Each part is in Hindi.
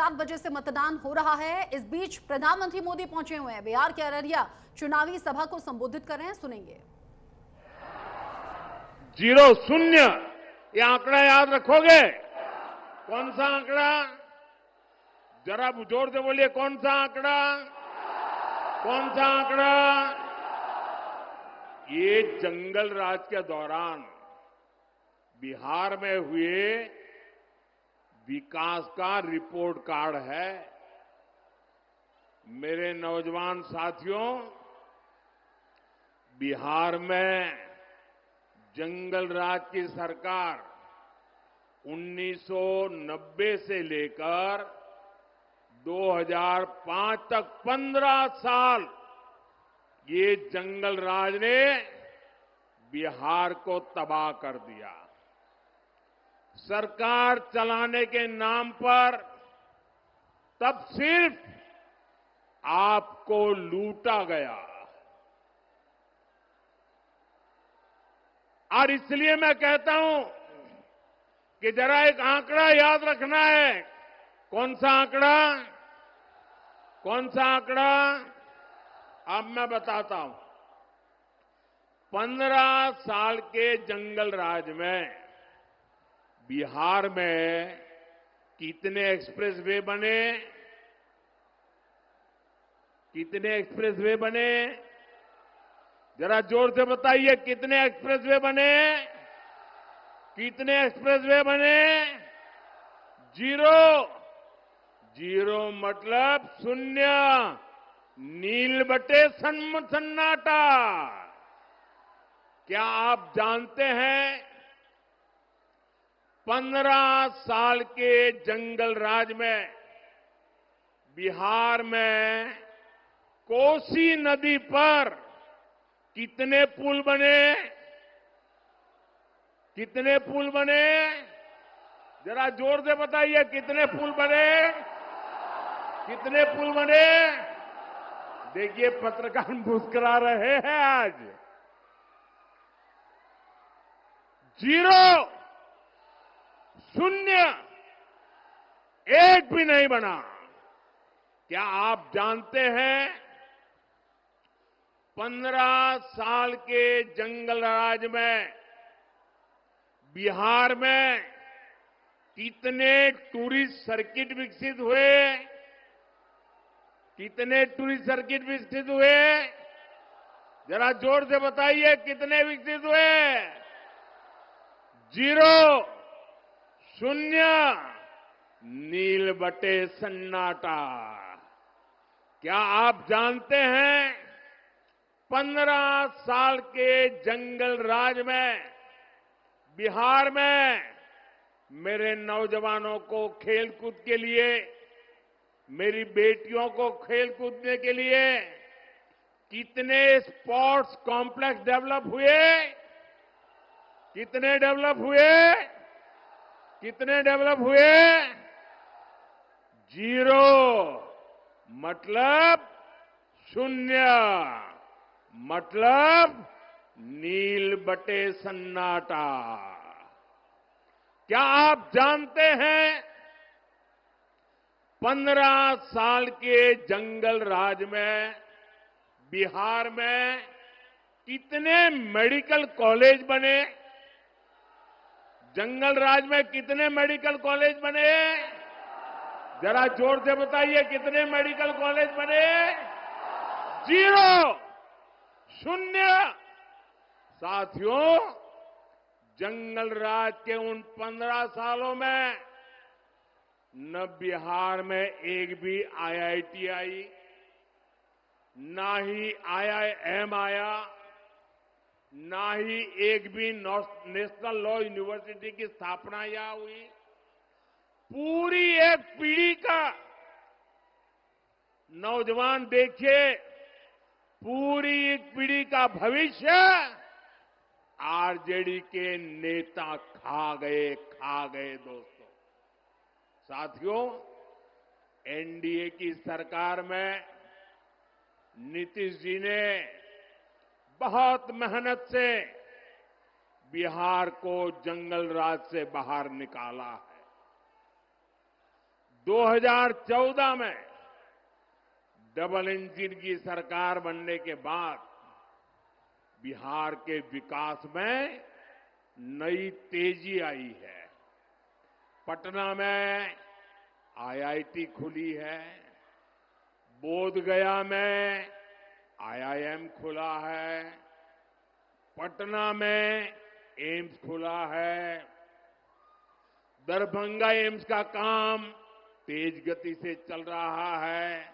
7 बजे से मतदान हो रहा है। इस बीच प्रधानमंत्री मोदी पहुंचे हुए हैं। बिहार के अररिया चुनावी सभा को संबोधित कर रहे हैं, सुनेंगे। 0-0 ये आंकड़ा याद रखोगे? कौन सा आंकड़ा? जरा जोर से बोलिए, कौन सा आंकड़ा? कौन सा आंकड़ा? ये जंगल राज के दौरान बिहार में हुए विकास का रिपोर्ट कार्ड है। मेरे नौजवान साथियों, बिहार में जंगल राज की सरकार 1990 से लेकर 2005 तक 15 साल ये जंगल राज ने बिहार को तबाह कर दिया। सरकार चलाने के नाम पर तब सिर्फ आपको लूटा गया। और इसलिए मैं कहता हूं कि जरा एक आंकड़ा याद रखना है। कौन सा आंकड़ा? कौन सा आंकड़ा? अब मैं बताता हूं। 15 साल के जंगल राज में बिहार में कितने एक्सप्रेसवे बने? कितने एक्सप्रेसवे बने? जरा जोर से बताइए, कितने एक्सप्रेसवे बने? कितने एक्सप्रेसवे बने? 0। 0 मतलब शून्य, नील बटे सन्नाटा। क्या आप जानते हैं 15 साल के जंगल राज में बिहार में कोसी नदी पर कितने पुल बने? कितने पुल बने? जरा जोर से बताइए, कितने पुल बने? कितने पुल बने? देखिए, पत्रकार मुस्कुरा रहे हैं आज। 0, शून्य, एक भी नहीं बना। क्या आप जानते हैं 15 साल के जंगल राज में बिहार में कितने टूरिस्ट सर्किट विकसित हुए? कितने टूरिस्ट सर्किट विकसित हुए? जरा जोर से बताइए, कितने विकसित हुए? 0, शून्य, नील बटे सन्नाटा। क्या आप जानते हैं 15 साल के जंगल राज में बिहार में मेरे नौजवानों को खेलकूद के लिए, मेरी बेटियों को खेल कूदने के लिए कितने स्पोर्ट्स कॉम्प्लेक्स डेवलप हुए? कितने डेवलप हुए? कितने डेवलप हुए? 0 मतलब शून्य, मतलब नील बटे सन्नाटा। क्या आप जानते हैं 15 साल के जंगल राज में बिहार में कितने मेडिकल कॉलेज बने? जंगल राज में कितने मेडिकल कॉलेज बने? जरा जोर से बताइए, कितने मेडिकल कॉलेज बने? 0, शून्य। साथियों, जंगल राज के उन 15 सालों में न बिहार में एक भी आईआईटी आई, ना ही आईआईएम आया, ना ही एक भी नेशनल लॉ यूनिवर्सिटी की स्थापना यहां हुई। पूरी एक पीढ़ी का नौजवान देखिए, पूरी एक पीढ़ी का भविष्य आरजेडी के नेता खा गए दोस्तों। साथियों, एनडीए की सरकार में नीतीश जी ने बहुत मेहनत से बिहार को जंगल राज से बाहर निकाला है। 2014 में डबल इंजन की सरकार बनने के बाद बिहार के विकास में नई तेजी आई है। पटना में आईआईटी खुली है, बोधगया में आईआईएम खुला है, पटना में एम्स खुला है, दरभंगा एम्स का काम तेज गति से चल रहा है।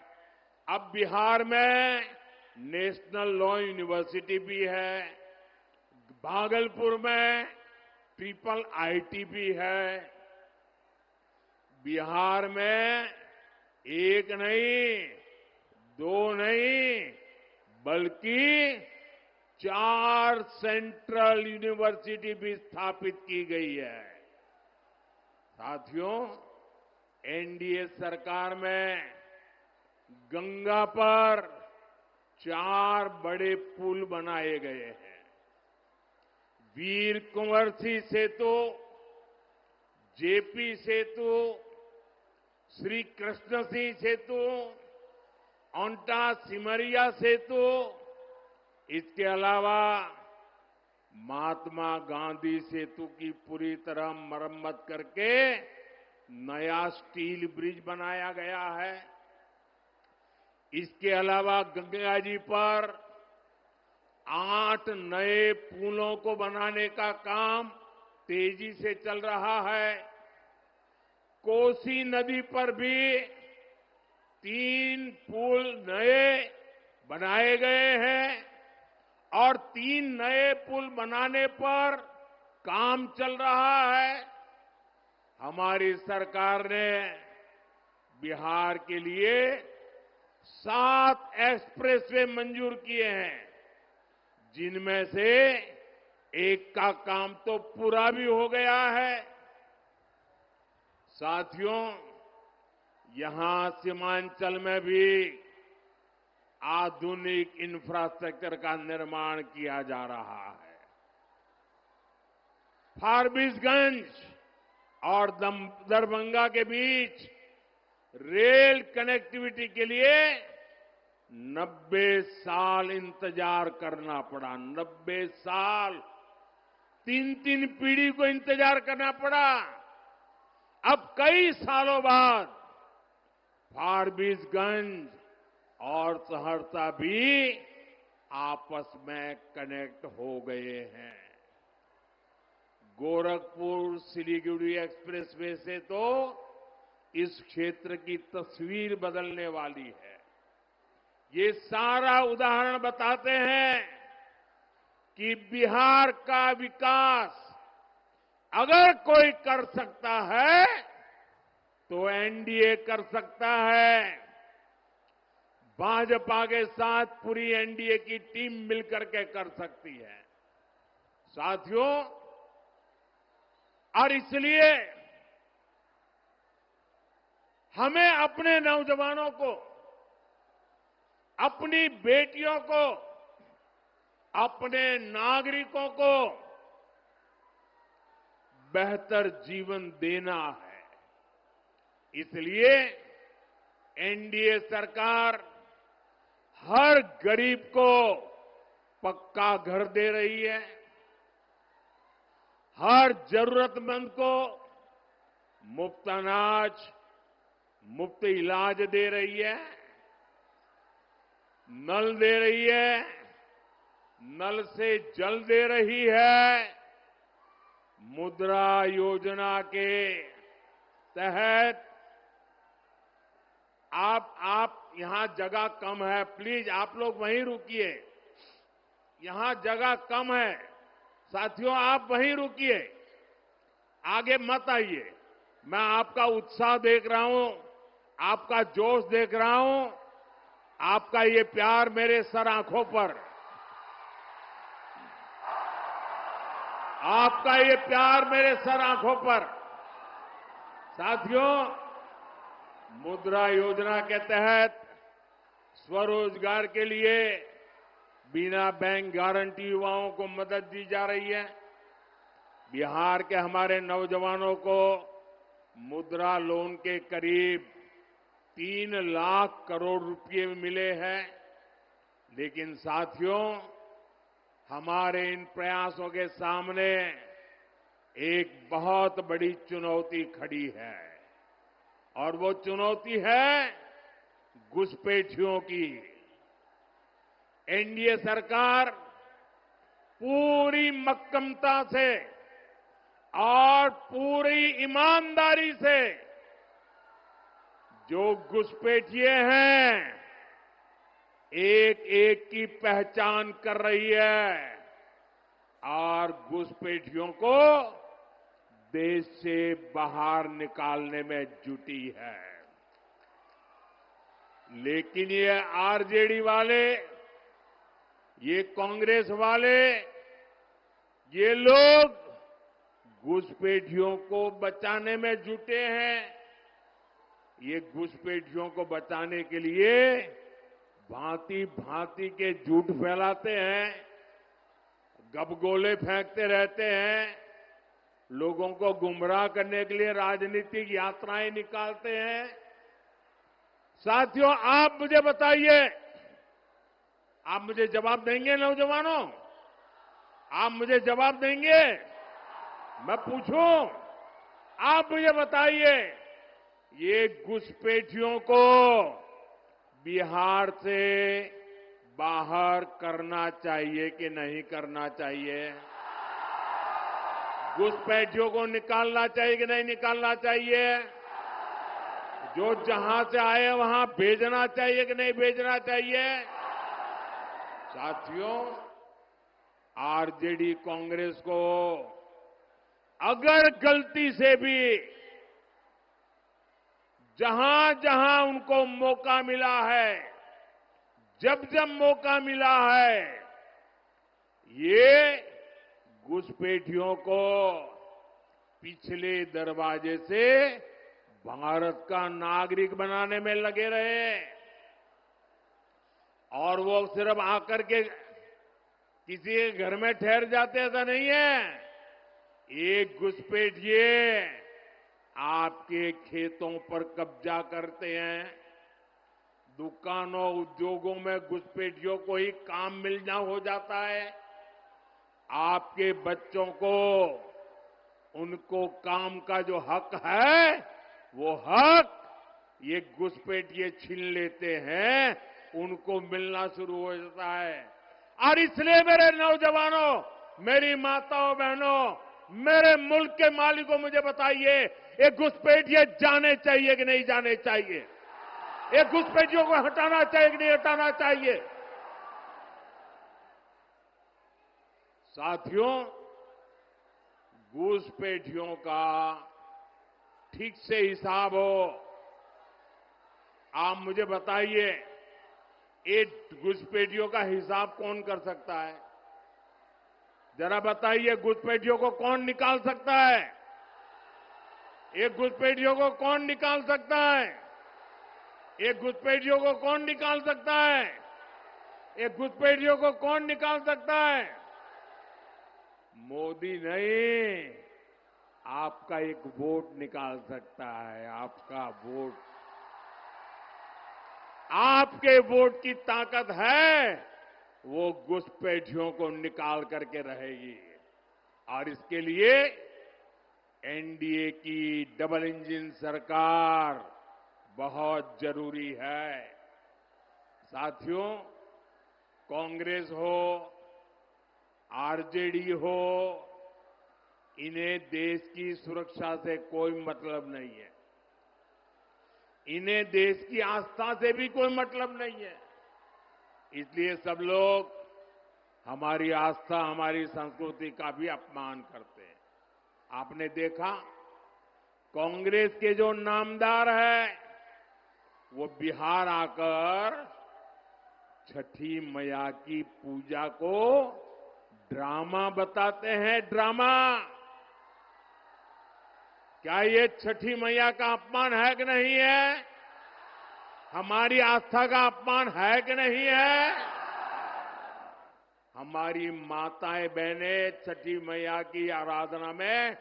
अब बिहार में नेशनल लॉ यूनिवर्सिटी भी है, भागलपुर में ट्रिपल आईटी भी है। बिहार में एक नहीं, दो नहीं, बल्कि 4 सेंट्रल यूनिवर्सिटी भी स्थापित की गई है। साथियों, एनडीए सरकार में गंगा पर 4 बड़े पुल बनाए गए हैं। वीर कुंवर सिंह सेतु, जेपी सेतु, श्री कृष्ण सिंह सेतु, ओंटा सिमरिया सेतु, इसके अलावा महात्मा गांधी सेतु की पूरी तरह मरम्मत करके नया स्टील ब्रिज बनाया गया है। इसके अलावा गंगा जी पर 8 नए पुलों को बनाने का काम तेजी से चल रहा है। कोसी नदी पर भी 3 पुल नए बनाए गए हैं और 3 नए पुल बनाने पर काम चल रहा है। हमारी सरकार ने बिहार के लिए 7 एक्सप्रेसवे मंजूर किए हैं, जिनमें से एक का काम तो पूरा भी हो गया है। साथियों, यहां सीमांचल में भी आधुनिक इंफ्रास्ट्रक्चर का निर्माण किया जा रहा है। फारबिसगंज और दरभंगा के बीच रेल कनेक्टिविटी के लिए 90 साल इंतजार करना पड़ा। 90 साल, 3 पीढ़ी को इंतजार करना पड़ा। अब कई सालों बाद फारबिसगंज और सहरसा भी आपस में कनेक्ट हो गए हैं। गोरखपुर सिलीगुड़ी एक्सप्रेसवे से तो इस क्षेत्र की तस्वीर बदलने वाली है। ये सारा उदाहरण बताते हैं कि बिहार का विकास अगर कोई कर सकता है तो एनडीए कर सकता है। भाजपा के साथ पूरी एनडीए की टीम मिलकर के कर सकती है। साथियों, और इसलिए हमें अपने नौजवानों को, अपनी बेटियों को, अपने नागरिकों को बेहतर जीवन देना है। इसलिए एनडीए सरकार हर गरीब को पक्का घर दे रही है, हर जरूरतमंद को मुफ्त अनाज, मुफ्त इलाज दे रही है, नल दे रही है, नल से जल दे रही है। मुद्रा योजना के तहत आप यहां जगह कम है, प्लीज आप लोग वहीं रुकिए। यहां जगह कम है, साथियों आप वहीं रुकिए, आगे मत आइए। मैं आपका उत्साह देख रहा हूं, आपका जोश देख रहा हूं, आपका ये प्यार मेरे सर आंखों पर, आपका ये प्यार मेरे सर आंखों पर। साथियों, मुद्रा योजना के तहत स्वरोजगार के लिए बिना बैंक गारंटी युवाओं को मदद दी जा रही है। बिहार के हमारे नौजवानों को मुद्रा लोन के करीब 3 लाख करोड़ रुपए मिले हैं। लेकिन साथियों, हमारे इन प्रयासों के सामने एक बहुत बड़ी चुनौती खड़ी है और वो चुनौती है घुसपैठियों की। एनडीए सरकार पूरी मक्कमता से और पूरी ईमानदारी से जो घुसपैठिए हैं एक एक की पहचान कर रही है और घुसपैठियों को देश से बाहर निकालने में जुटी है। लेकिन ये आरजेडी वाले, ये कांग्रेस वाले, ये लोग घुसपैठियों को बचाने में जुटे हैं। ये घुसपैठियों को बचाने के लिए भांति भांति के झूठ फैलाते हैं, गबगोले फेंकते रहते हैं, लोगों को गुमराह करने के लिए राजनीतिक यात्राएं निकालते हैं। साथियों, आप मुझे बताइए, आप मुझे जवाब देंगे नौजवानों? आप मुझे जवाब देंगे? मैं पूछूं, आप मुझे बताइए, ये घुसपैठियों को बिहार से बाहर करना चाहिए कि नहीं करना चाहिए? घुसपैठियों को निकालना चाहिए कि नहीं निकालना चाहिए? जो जहां से आए वहां भेजना चाहिए कि नहीं भेजना चाहिए? साथियों, आरजेडी कांग्रेस को अगर गलती से भी जहां जहां उनको मौका मिला है, जब जब मौका मिला है, ये घुसपैठियों को पिछले दरवाजे से भारत का नागरिक बनाने में लगे रहे। और वो सिर्फ आकर के किसी के घर में ठहर जाते, ऐसा नहीं है। एक घुसपैठिए आपके खेतों पर कब्जा करते हैं, दुकानों उद्योगों में घुसपैठियों को ही काम मिलना हो जाता है। आपके बच्चों को उनको काम का जो हक है, वो हक ये घुसपैठिए छीन लेते हैं, उनको मिलना शुरू हो जाता है। और इसलिए मेरे नौजवानों, मेरी माताओं बहनों, मेरे मुल्क के मालिकों, मुझे बताइए, ये घुसपैठिए जाने चाहिए कि नहीं जाने चाहिए? ये घुसपैठियों को हटाना चाहिए कि नहीं हटाना चाहिए? साथियों, घुसपैठियों का ठीक से हिसाब हो। आप मुझे बताइए, ये घुसपैठियों का हिसाब कौन कर सकता है? जरा बताइए, घुसपैठियों को कौन निकाल सकता है? ये घुसपैठियों को कौन निकाल सकता है? ये घुसपैठियों को कौन निकाल सकता है? ये घुसपैठियों को कौन निकाल सकता है? मोदी नहीं, आपका एक वोट निकाल सकता है। आपका वोट, आपके वोट की ताकत है, वो घुसपैठियों को निकाल करके रहेगी। और इसके लिए एनडीए की डबल इंजन सरकार बहुत जरूरी है। साथियों, कांग्रेस हो, आरजेडी हो, इन्हें देश की सुरक्षा से कोई मतलब नहीं है। इन्हें देश की आस्था से भी कोई मतलब नहीं है। इसलिए सब लोग हमारी आस्था, हमारी संस्कृति का भी अपमान करते हैं। आपने देखा, कांग्रेस के जो नामदार है, वो बिहार आकर छठी मैया की पूजा को ड्रामा बताते हैं, ड्रामा। क्या ये छठी मैया का अपमान है कि नहीं है? हमारी आस्था का अपमान है कि नहीं है? हमारी माताएं बहनें छठी मैया की आराधना में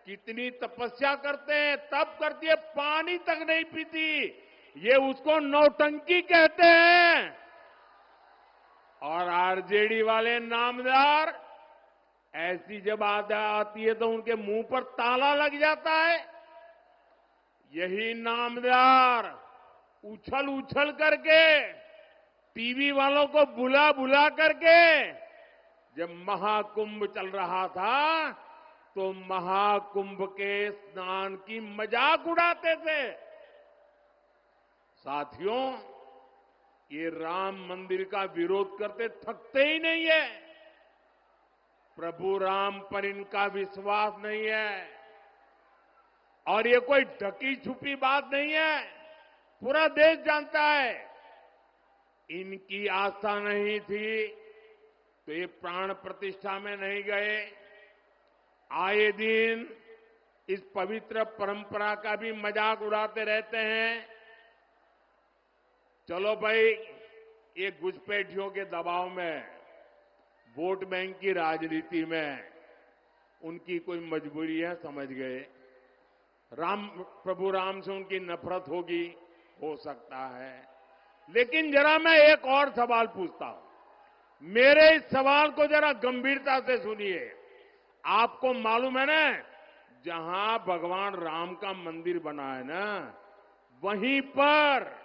कितनी तपस्या करते हैं, तब करती है, पानी तक नहीं पीती। ये उसको नौटंकी कहते हैं। और आरजेडी वाले नामदार, ऐसी जब आती है तो उनके मुंह पर ताला लग जाता है। यही नामदार उछल उछल करके, टीवी वालों को बुला बुला करके, जब महाकुंभ चल रहा था तो महाकुंभ के स्नान की मजाक उड़ाते थे। साथियों, ये राम मंदिर का विरोध करते थकते ही नहीं है। प्रभु राम पर इनका विश्वास नहीं है। और ये कोई ढकी छुपी बात नहीं है, पूरा देश जानता है। इनकी आस्था नहीं थी तो ये प्राण प्रतिष्ठा में नहीं गए। आए दिन इस पवित्र परंपरा का भी मजाक उड़ाते रहते हैं। चलो भाई, ये घुसपैठियों के दबाव में, वोट बैंक की राजनीति में उनकी कोई मजबूरी है, समझ गए। प्रभु राम से उनकी नफरत होगी, हो सकता है। लेकिन जरा मैं एक और सवाल पूछता हूं। मेरे इस सवाल को जरा गंभीरता से सुनिए। आपको मालूम है ना, जहां भगवान राम का मंदिर बना है ना, वहीं पर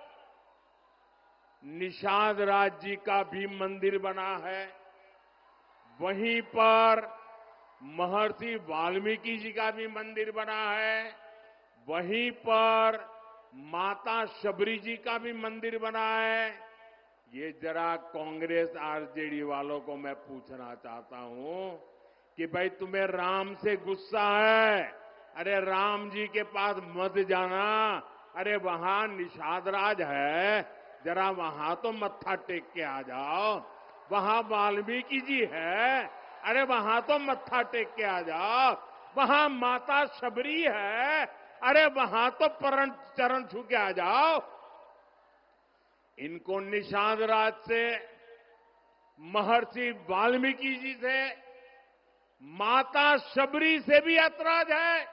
निषाद राज जी का भी मंदिर बना है। वहीं पर महर्षि वाल्मीकि जी का भी मंदिर बना है। वहीं पर माता शबरी जी का भी मंदिर बना है। ये जरा कांग्रेस आरजेडी वालों को मैं पूछना चाहता हूं कि भाई, तुम्हें राम से गुस्सा है? अरे राम जी के पास मत जाना। अरे वहां निषाद राज है, जरा वहां तो मत्था टेक के आ जाओ। वहां वाल्मीकि जी है, अरे वहां तो मत्था टेक के आ जाओ। वहां माता शबरी है, अरे वहां तो चरण छू के आ जाओ। इनको निषाद राज से, महर्षि वाल्मीकि जी से, माता शबरी से भी ऐतराज है।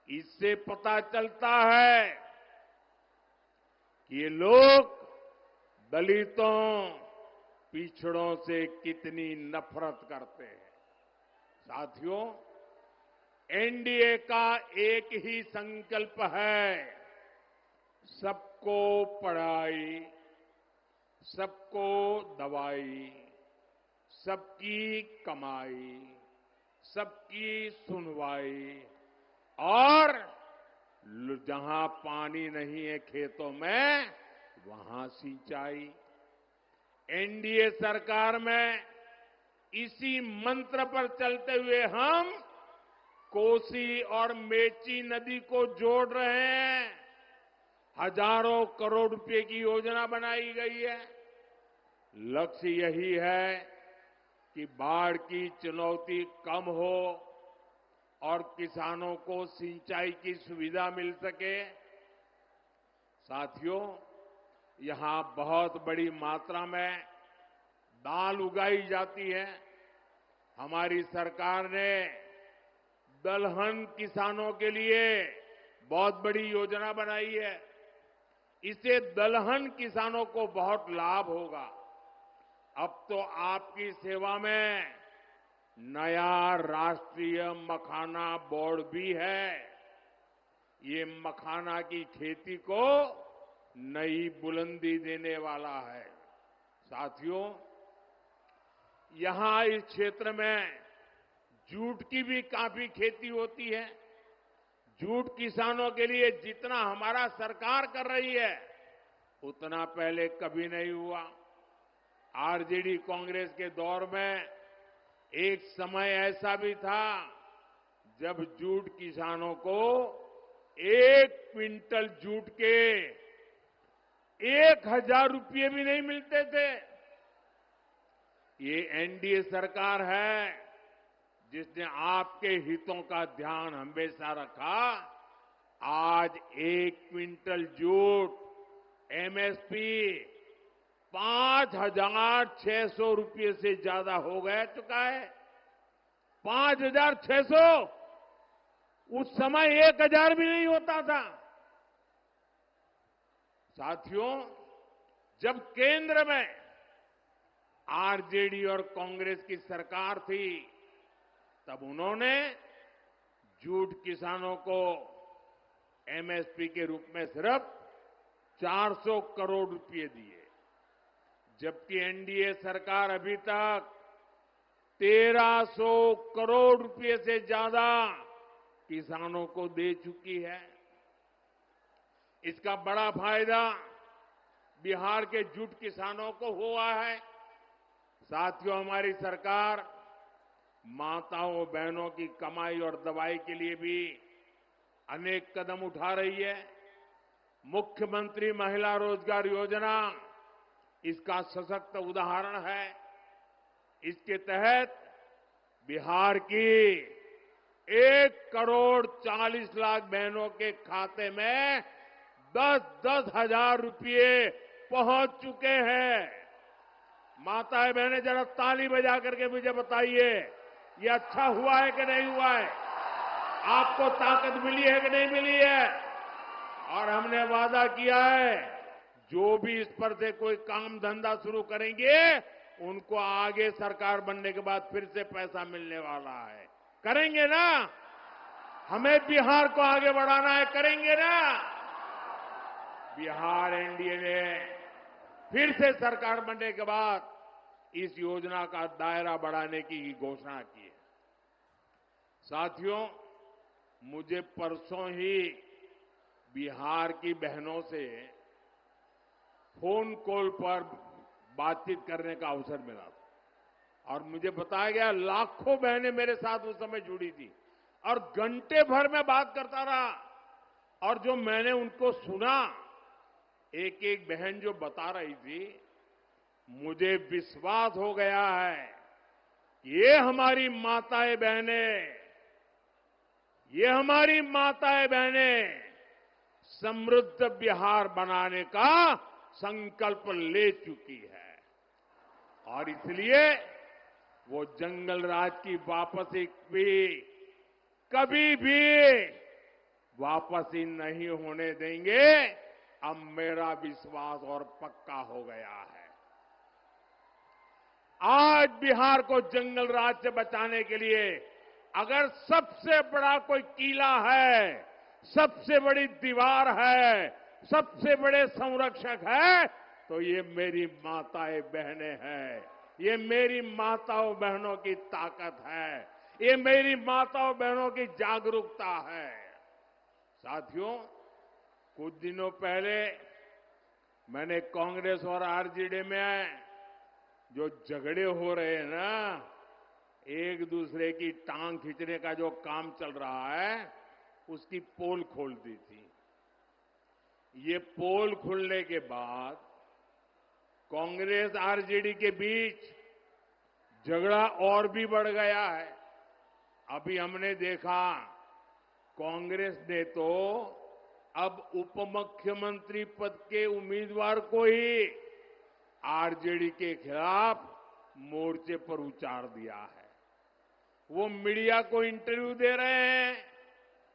इससे पता चलता है कि ये लोग दलितों, पिछड़ों से कितनी नफरत करते हैं। साथियों, एनडीए का एक ही संकल्प है, सबको पढ़ाई, सबको दवाई, सबकी कमाई, सबकी सुनवाई, और जहां पानी नहीं है खेतों में, वहां सिंचाई। एनडीए सरकार में इसी मंत्र पर चलते हुए हम कोसी और मेची नदी को जोड़ रहे हैं। हजारों करोड़ रुपए की योजना बनाई गई है। लक्ष्य यही है कि बाढ़ की चुनौती कम हो और किसानों को सिंचाई की सुविधा मिल सके। साथियों, यहां बहुत बड़ी मात्रा में दाल उगाई जाती है। हमारी सरकार ने दलहन किसानों के लिए बहुत बड़ी योजना बनाई है। इससे दलहन किसानों को बहुत लाभ होगा। अब तो आपकी सेवा में नया राष्ट्रीय मखाना बोर्ड भी है। ये मखाना की खेती को नई बुलंदी देने वाला है। साथियों, यहां इस क्षेत्र में जूट की भी काफी खेती होती है। जूट किसानों के लिए जितना हमारा सरकार कर रही है, उतना पहले कभी नहीं हुआ। आरजेडी कांग्रेस के दौर में एक समय ऐसा भी था जब जूट किसानों को 1 क्विंटल जूट के 1000 रुपये भी नहीं मिलते थे। ये एनडीए सरकार है जिसने आपके हितों का ध्यान हमेशा रखा। आज 1 क्विंटल जूट एमएसपी 5,600 रुपये से ज्यादा हो गया चुका है। 5,600। उस समय 1000 भी नहीं होता था। साथियों, जब केंद्र में आरजेडी और कांग्रेस की सरकार थी, तब उन्होंने जूट किसानों को एमएसपी के रूप में सिर्फ 400 करोड़ रुपए दिए, जबकि एनडीए सरकार अभी तक 1300 करोड़ रुपए से ज्यादा किसानों को दे चुकी है। इसका बड़ा फायदा बिहार के जूट किसानों को हुआ है। साथियों, हमारी सरकार माताओं बहनों की कमाई और दवाई के लिए भी अनेक कदम उठा रही है। मुख्यमंत्री महिला रोजगार योजना इसका सशक्त उदाहरण है। इसके तहत बिहार की 1,40,00,000 बहनों के खाते में 10-10 हजार रुपये पहुंच चुके हैं। माताएं बहनें, जरा ताली बजा करके मुझे बताइए, ये अच्छा हुआ है कि नहीं हुआ है? आपको ताकत मिली है कि नहीं मिली है? और हमने वादा किया है, जो भी इस पर से कोई काम धंधा शुरू करेंगे, उनको आगे सरकार बनने के बाद फिर से पैसा मिलने वाला है। करेंगे ना? हमें बिहार को आगे बढ़ाना है, करेंगे ना? बिहार एनडीए ने फिर से सरकार बनने के बाद इस योजना का दायरा बढ़ाने की घोषणा की है। साथियों, मुझे परसों ही बिहार की बहनों से फोन कॉल पर बातचीत करने का अवसर मिला था और मुझे बताया गया लाखों बहनें मेरे साथ उस समय जुड़ी थी और घंटे भर में बात करता रहा। और जो मैंने उनको सुना, एक एक बहन जो बता रही थी, मुझे विश्वास हो गया है कि ये हमारी माताएं बहनें समृद्ध बिहार बनाने का संकल्प ले चुकी है और इसलिए वो जंगल राज की वापसी भी कभी भी वापसी नहीं होने देंगे। अब मेरा विश्वास और पक्का हो गया है। आज बिहार को जंगल राज से बचाने के लिए अगर सबसे बड़ा कोई किला है, सबसे बड़ी दीवार है, सबसे बड़े संरक्षक है, तो ये मेरी माताएं बहनें हैं। ये मेरी माताओं बहनों की ताकत है। ये मेरी माताओं बहनों की जागरूकता है। साथियों, कुछ दिनों पहले मैंने कांग्रेस और आरजेडी में जो झगड़े हो रहे हैं ना, एक दूसरे की टांग खींचने का जो काम चल रहा है, उसकी पोल खोल दी थी। ये पोल खुलने के बाद कांग्रेस आरजेडी के बीच झगड़ा और भी बढ़ गया है। अभी हमने देखा, कांग्रेस ने तो अब उप मुख्यमंत्री पद के उम्मीदवार को ही आरजेडी के खिलाफ मोर्चे पर उतार दिया है। वो मीडिया को इंटरव्यू दे रहे हैं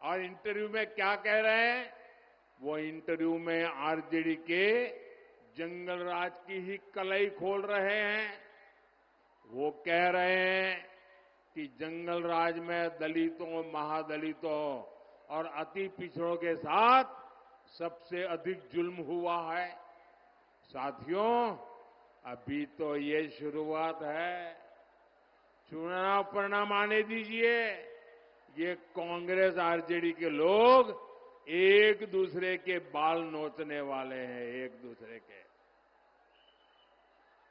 और इंटरव्यू में क्या कह रहे हैं? वो इंटरव्यू में आरजेडी के जंगल राज की ही कलई खोल रहे हैं। वो कह रहे हैं कि जंगल राज में दलितों, महादलितों और अति पिछड़ों के साथ सबसे अधिक जुल्म हुआ है। साथियों, अभी तो ये शुरुआत है। चुनाव परिणाम आने दीजिए। ये कांग्रेस आरजेडी के लोग एक दूसरे के बाल नोचने वाले हैं, एक दूसरे के।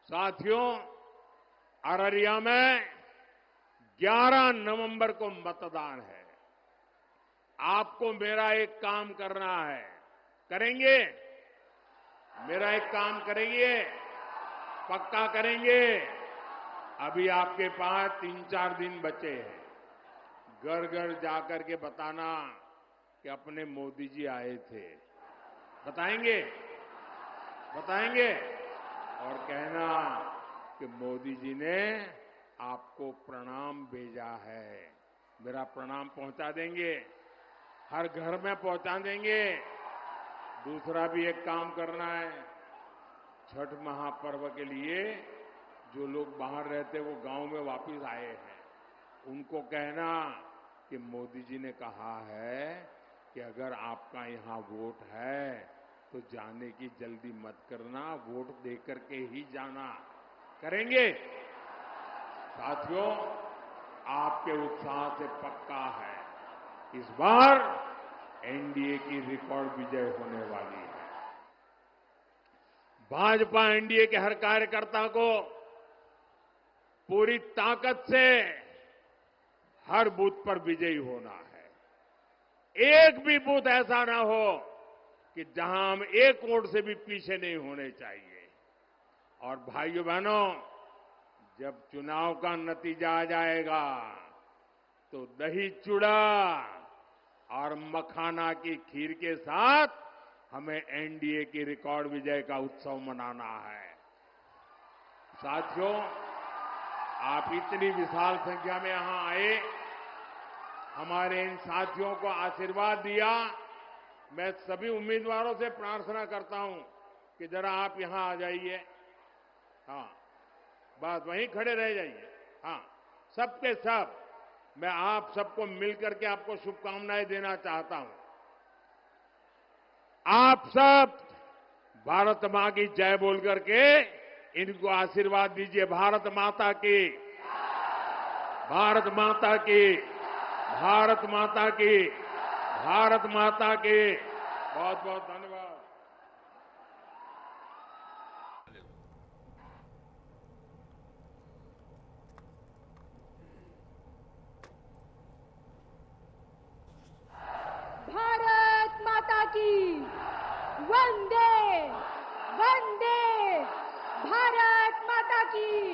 साथियों, अररिया में 11 नवंबर को मतदान है। आपको मेरा एक काम करना है। करेंगे? मेरा एक काम करेंगे? पक्का करेंगे? अभी आपके पास 3-4 दिन बचे हैं। घर घर जाकर के बताना कि अपने मोदी जी आए थे। बताएंगे? बताएंगे? और कहना कि मोदी जी ने आपको प्रणाम भेजा है। मेरा प्रणाम पहुंचा देंगे। हर घर में पहुंचा देंगे। दूसरा भी एक काम करना है, छठ महापर्व के लिए जो लोग बाहर रहते वो गांव में वापस आए हैं, उनको कहना कि मोदी जी ने कहा है कि अगर आपका यहां वोट है तो जाने की जल्दी मत करना, वोट देकर के ही जाना। करेंगे? साथियों, आपके उत्साह से पक्का है इस बार एनडीए की रिकॉर्ड विजय होने वाली है। भाजपा एनडीए के हर कार्यकर्ता को पूरी ताकत से हर बूथ पर विजयी होना है। एक भी बूथ ऐसा ना हो कि जहां हम एक वोट से भी पीछे नहीं होने चाहिए। और भाइयों बहनों, जब चुनाव का नतीजा आ जाएगा तो दही चूड़ा और मखाना की खीर के साथ हमें एनडीए की रिकॉर्ड विजय का उत्सव मनाना है। साथियों, आप इतनी विशाल संख्या में यहां आए, हमारे इन साथियों को आशीर्वाद दिया। मैं सभी उम्मीदवारों से प्रार्थना करता हूं कि जरा आप यहां आ जाइए। हाँ, बस वहीं खड़े रह जाइए। हाँ, सबके सब मैं आप सबको मिलकर के आपको शुभकामनाएं देना चाहता हूं। आप सब भारत मां की जय बोल करके इनको आशीर्वाद दीजिए। भारत माता की, भारत माता की, भारत माता की, भारत माता की। बहुत बहुत धन्यवाद। भारत माता की वंदे वंदे, भारत माता की,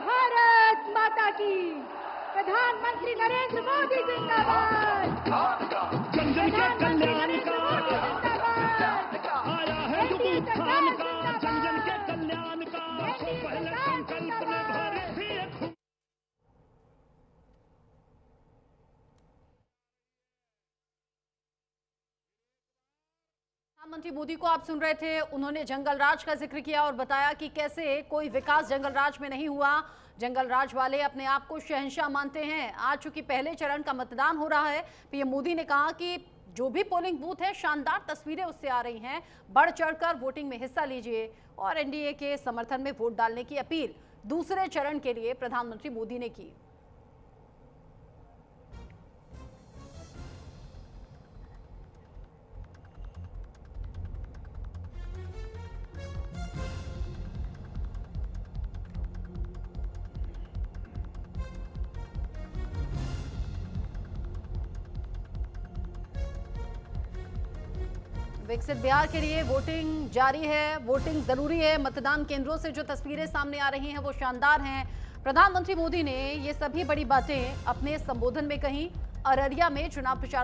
भारत माता की। प्रधानमंत्री नरेंद्र मोदी जिंदाबाद। जन जन के कल्याण का आया है युग उत्थान का, जन जन के कल्याण का तो पहले संकल्प में भरे थे। प्रधानमंत्री मोदी को आप सुन रहे थे। उन्होंने जंगल राज का जिक्र किया और बताया कि कैसे कोई विकास जंगल राज में नहीं हुआ। जंगल राज वाले अपने आप को शहंशाह मानते हैं। आज चूंकि पहले चरण का मतदान हो रहा है, पीएम मोदी ने कहा कि जो भी पोलिंग बूथ है, शानदार तस्वीरें उससे आ रही हैं, बढ़ चढ़कर वोटिंग में हिस्सा लीजिए और एनडीए के समर्थन में वोट डालने की अपील दूसरे चरण के लिए प्रधानमंत्री मोदी ने की। विकसित बिहार के लिए वोटिंग जारी है, वोटिंग जरूरी है। मतदान केंद्रों से जो तस्वीरें सामने आ रही हैं वो शानदार हैं। प्रधानमंत्री मोदी ने ये सभी बड़ी बातें अपने संबोधन में कही। अररिया में चुनाव प्रचार